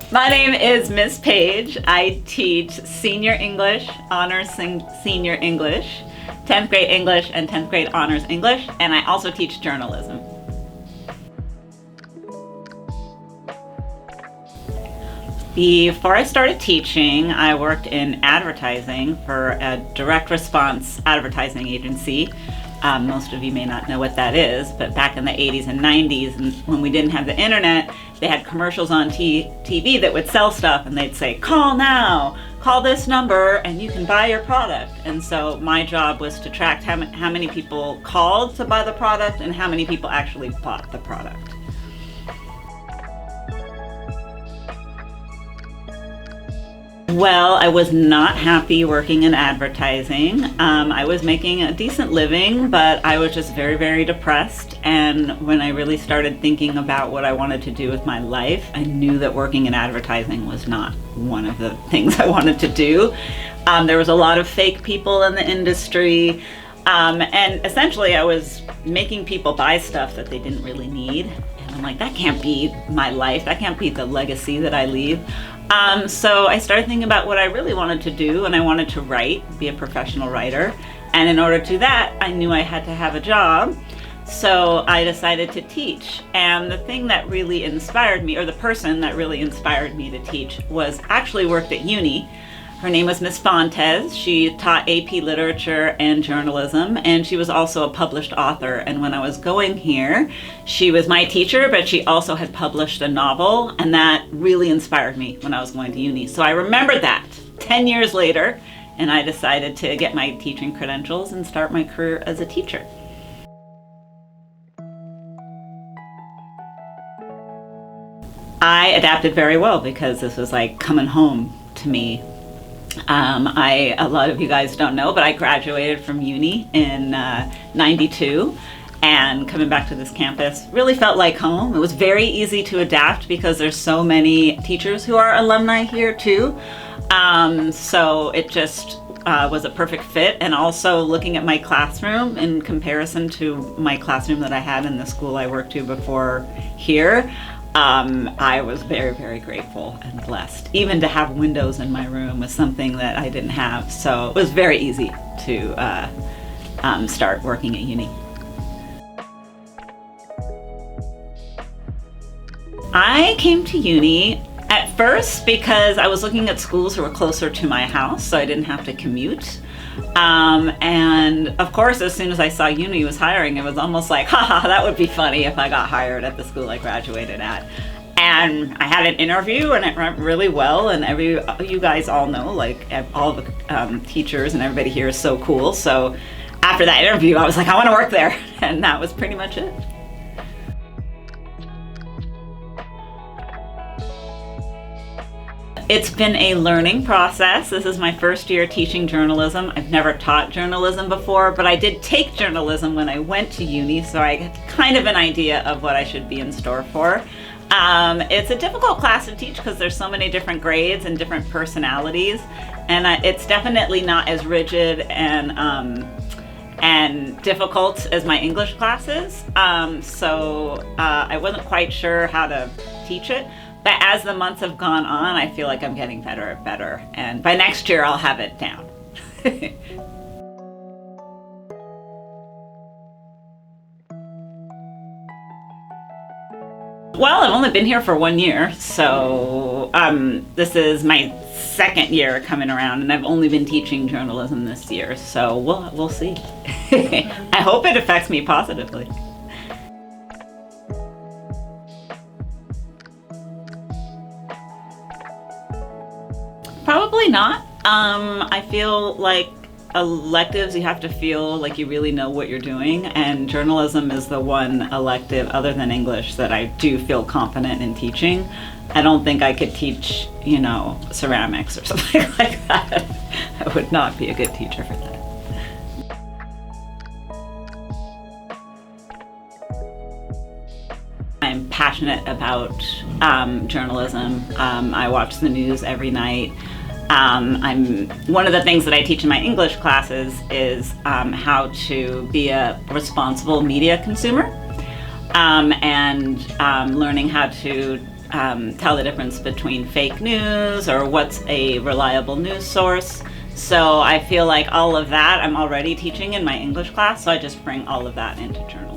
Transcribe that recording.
My name is Miss Page. I teach senior English, honors senior English, 10th grade English, and 10th grade honors English, and I also teach journalism. Before I started teaching, I worked in advertising for a direct response advertising agency. Most of you may not know what that is, but back in the 80s and 90s, and when we didn't have the internet, they had commercials on TV that would sell stuff, and they'd say, "Call now, call this number, and you can buy your product." And so my job was to track how many people called to buy the product and how many people actually bought the product. Well, I was not happy working in advertising. I was making a decent living, but I was just very, very depressed. And when I really started thinking about what I wanted to do with my life, I knew that working in advertising was not one of the things I wanted to do. There was a lot of fake people in the industry. And essentially I was making people buy stuff that they didn't really need. And I'm like, that can't be my life. That can't be the legacy that I leave. So I started thinking about what I really wanted to do, and I wanted to write, be a professional writer. And in order to do that, I knew I had to have a job. So I decided to teach. And the thing that really inspired me, or the person that really inspired me to teach, was actually worked at uni. Her name was Miss Fontes. She taught AP Literature and Journalism, and she was also a published author. And when I was going here, she was my teacher, but she also had published a novel, and that really inspired me when I was going to uni. So I remembered that 10 years later, and I decided to get my teaching credentials and start my career as a teacher. I adapted very well because this was like coming home to me. A lot of you guys don't know, but I graduated from uni in 92, and coming back to this campus really felt like home. It was very easy to adapt because there's so many teachers who are alumni here too. So it just was a perfect fit. And also looking at my classroom in comparison to my classroom that I had in the school I worked to before here, I was very, very grateful and blessed. Even to have windows in my room was something that I didn't have. So it was very easy to start working at uni. I came to uni at first because I was looking at schools who were closer to my house, so I didn't have to commute. And of course, as soon as I saw uni was hiring, it was almost like, haha, that would be funny if I got hired at the school I graduated at. And I had an interview and it went really well, and you guys all know, like all the teachers and everybody here is so cool. So after that interview, I was like, I want to work there. And that was pretty much it. It's been a learning process. This is my first year teaching journalism. I've never taught journalism before, but I did take journalism when I went to uni, so I had kind of an idea of what I should be in store for. It's a difficult class to teach because there's so many different grades and different personalities, and it's definitely not as rigid and difficult as my English classes. So I wasn't quite sure how to teach it. But as the months have gone on, I feel like I'm getting better and better. And by next year, I'll have it down. Well, I've only been here for 1 year, so this is my second year coming around, and I've only been teaching journalism this year, so we'll see. I hope it affects me positively. Probably not. I feel like electives, you have to feel like you really know what you're doing, and journalism is the one elective other than English that I do feel confident in teaching. I don't think I could teach, ceramics or something like that. I would not be a good teacher for that. I'm passionate about journalism. I watch the news every night. One of the things that I teach in my English classes is how to be a responsible media consumer, and learning how to tell the difference between fake news or what's a reliable news source. So I feel like all of that I'm already teaching in my English class, so I just bring all of that into journalism.